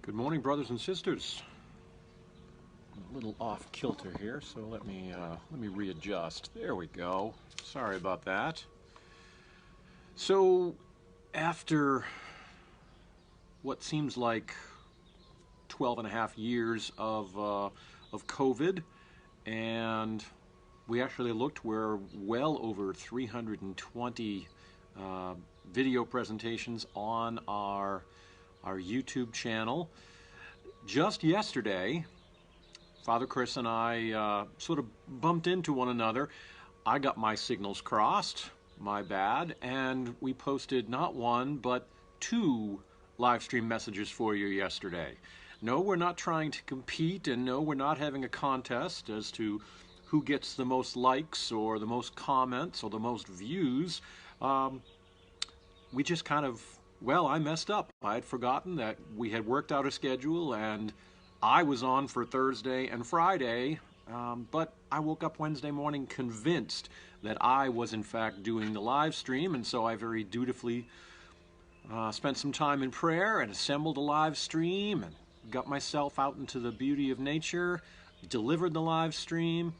Good morning, brothers and sisters. A little off kilter here, so let me readjust. There we go. Sorry about that. So, after what seems like 12 and a half years of COVID, and we actually looked, we're well over 320 video presentations on our YouTube channel. Just yesterday, Father Chris and I sort of bumped into one another. I got my signals crossed, my bad, and we posted not one, but two live stream messages for you yesterday. No, we're not trying to compete, and no, we're not having a contest as to who gets the most likes or the most comments or the most views. We just kind of, well, I messed up. I had forgotten that we had worked out a schedule and I was on for Thursday and Friday, but I woke up Wednesday morning convinced that I was in fact doing the live stream, and so I very dutifully spent some time in prayer and assembled a live stream and got myself out into the beauty of nature, delivered the live stream,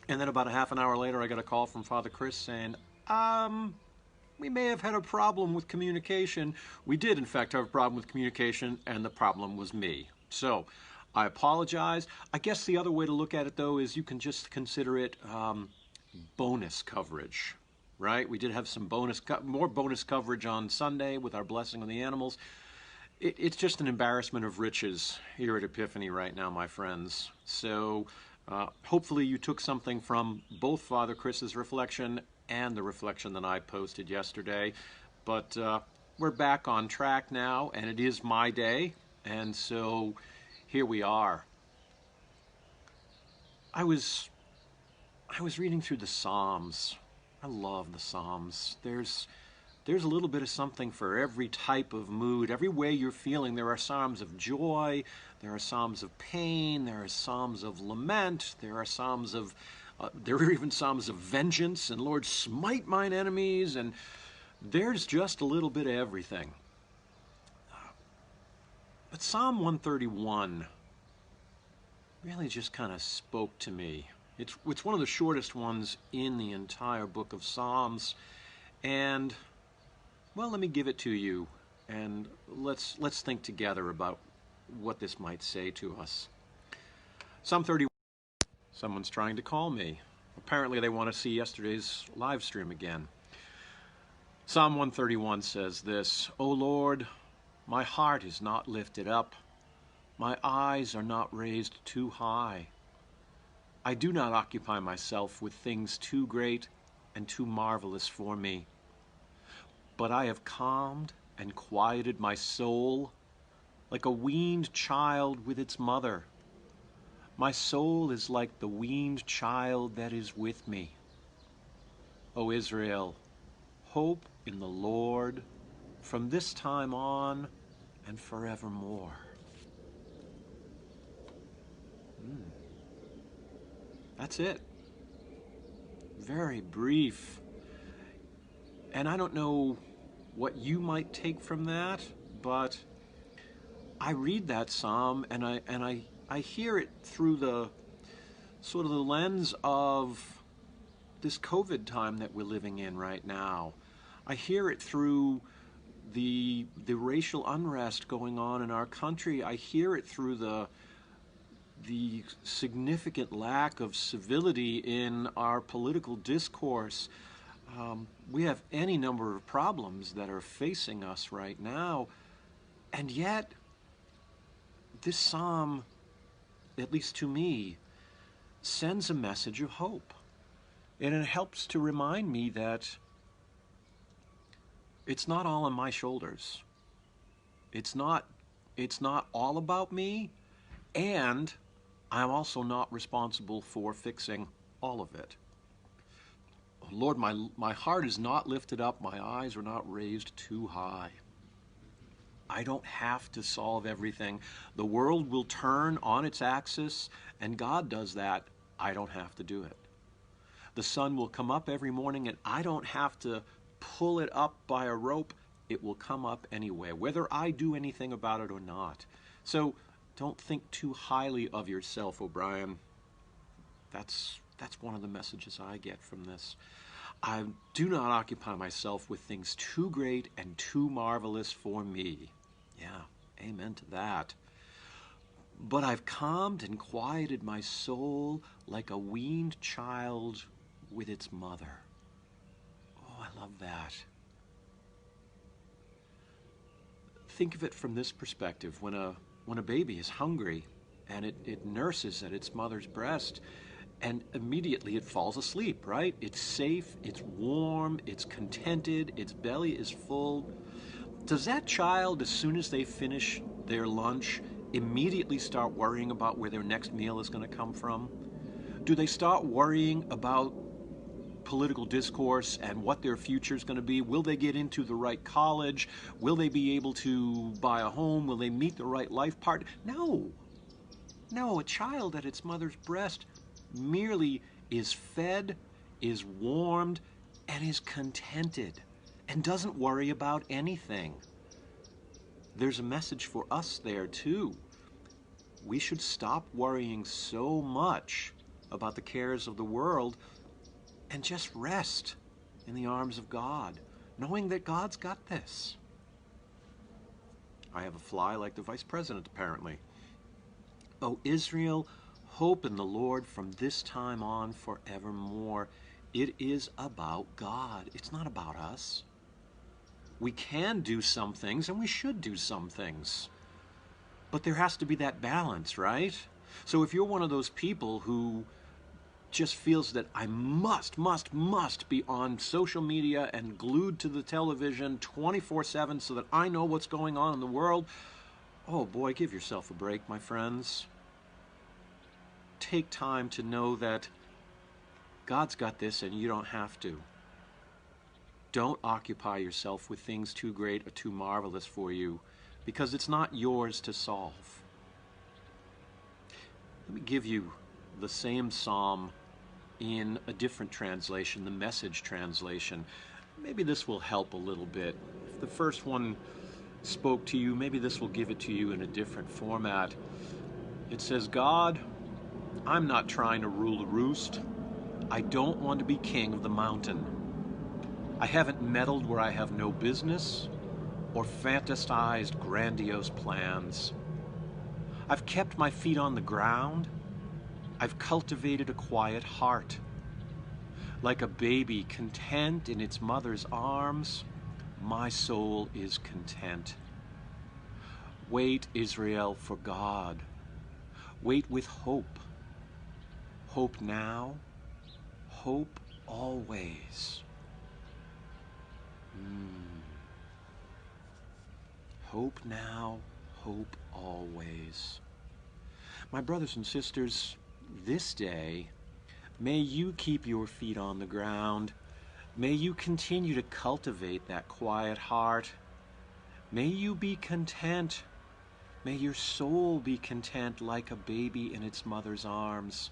and then about a half an hour later I got a call from Father Chris saying, we may have had a problem with communication. We did, in fact, have a problem with communication, and the problem was me. So, I apologize. I guess the other way to look at it, though, is you can just consider it bonus coverage, right? We did have some more bonus coverage on Sunday with our blessing on the animals. It's just an embarrassment of riches here at Epiphany right now, my friends. So, hopefully you took something from both Father Chris's reflection and the reflection that I posted yesterday. But we're back on track now, and it is my day, and so here we are. I was reading through the Psalms. I love the Psalms. There's a little bit of something for every type of mood, every way you're feeling. There are Psalms of joy, there are Psalms of pain, there are Psalms of lament, there are Psalms of there are even Psalms of vengeance, and Lord, smite mine enemies, and there's just a little bit of everything. But Psalm 131 really just kind of spoke to me. It's one of the shortest ones in the entire book of Psalms, and, well, let me give it to you, and let's think together about what this might say to us. Psalm 31. Someone's trying to call me. Apparently they want to see yesterday's live stream again. Psalm 131 says this, O Lord, my heart is not lifted up. My eyes are not raised too high. I do not occupy myself with things too great and too marvelous for me. But I have calmed and quieted my soul like a weaned child with its mother. My soul is like the weaned child that is with me. O Israel, hope in the Lord from this time on and forevermore. That's it. Very brief. And I don't know what you might take from that, but I read that psalm and I hear it through the sort of the lens of this COVID time that we're living in right now. I hear it through the racial unrest going on in our country. I hear it through the significant lack of civility in our political discourse. We have any number of problems that are facing us right now, and yet this psalm, at least to me, sends a message of hope. And it helps to remind me that it's not all on my shoulders. It's not all about me, and I'm also not responsible for fixing all of it. Lord, my heart is not lifted up, my eyes are not raised too high. I don't have to solve everything. The world will turn on its axis, and God does that. I don't have to do it. The sun will come up every morning, and I don't have to pull it up by a rope. it will come up anyway, whether I do anything about it or not. So don't think too highly of yourself, O'Brien. That's one of the messages I get from this. I do not occupy myself with things too great and too marvelous for me. Yeah, amen to that. But I've calmed and quieted my soul like a weaned child with its mother. Oh, I love that. Think of it from this perspective. When a baby is hungry and it nurses at its mother's breast, and immediately it falls asleep, right? It's safe, it's warm, it's contented, its belly is full. Does that child, as soon as they finish their lunch, immediately start worrying about where their next meal is going to come from? Do they start worrying about political discourse and what their future is going to be? Will they get into the right college? Will they be able to buy a home? Will they meet the right life partner? No. No, a child at its mother's breast merely is fed, is warmed, and is contented, and doesn't worry about anything. There's a message for us there, too. We should stop worrying so much about the cares of the world and just rest in the arms of God, knowing that God's got this. I have a fly like the vice president, apparently. O Israel, hope in the Lord from this time on forevermore. It is about God. It's not about us. We can do some things, and we should do some things. But there has to be that balance, right? So if you're one of those people who just feels that I must be on social media and glued to the television 24/7 so that I know what's going on in the world, oh boy, give yourself a break, my friends. Take time to know that God's got this and you don't have to. Don't occupy yourself with things too great or too marvelous for you, because it's not yours to solve. Let me give you the same psalm in a different translation, the Message translation. Maybe this will help a little bit. If the first one spoke to you, maybe this will give it to you in a different format. It says, God, I'm not trying to rule the roost. I don't want to be king of the mountain. I haven't meddled where I have no business or fantasized grandiose plans. I've kept my feet on the ground. I've cultivated a quiet heart. Like a baby content in its mother's arms, my soul is content. Wait, Israel, for God. Wait with hope. Hope now, hope always. Hope now, hope always. My brothers and sisters, this day, may you keep your feet on the ground. May you continue to cultivate that quiet heart. May you be content. May your soul be content like a baby in its mother's arms.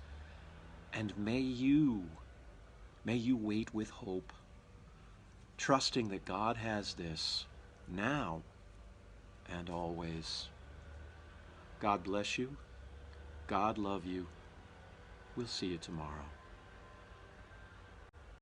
And may you wait with hope, trusting that God has this now and always. God bless you. God love you. We'll see you tomorrow.